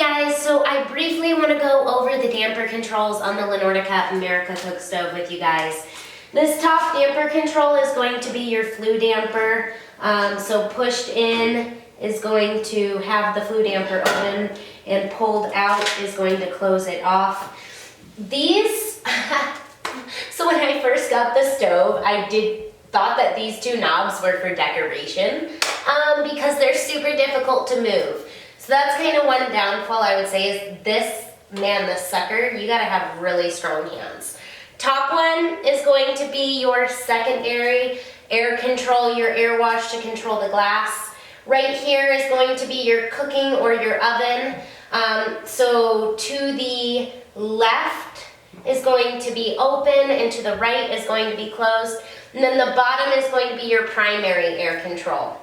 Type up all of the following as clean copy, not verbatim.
guys, so I briefly want to go over the damper controls on the Nordica America Cookstove with you guys. This top damper control is going to be your flue damper. So pushed in is going to have the flue damper open, and pulled out is going to close it off. These, so when I first got the stove, I thought that these two knobs were for decoration because they're super difficult to move. So that's kind of one downfall I would say is this sucker, you gotta have really strong hands. Top one is going to be your secondary air control, your air wash to control the glass. Right here is going to be your cooking or your oven. So to the left is going to be open and to the right is going to be closed. And then the bottom is going to be your primary air control.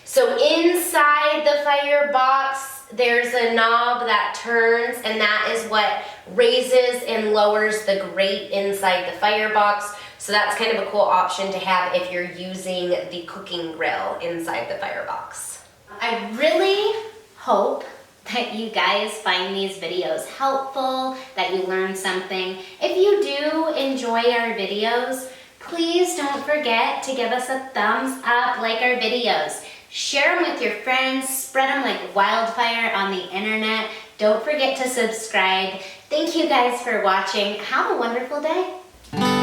So inside the firebox, there's a knob that turns, and that is what raises and lowers the grate inside the firebox. So that's kind of a cool option to have if you're using the cooking grill inside the firebox. I really hope that you guys find these videos helpful, that you learn something. If you do enjoy our videos, please don't forget to give us a thumbs up, like our videos. Share them with your friends, spread them like wildfire on the internet. Don't forget to subscribe. Thank you guys for watching. Have a wonderful day.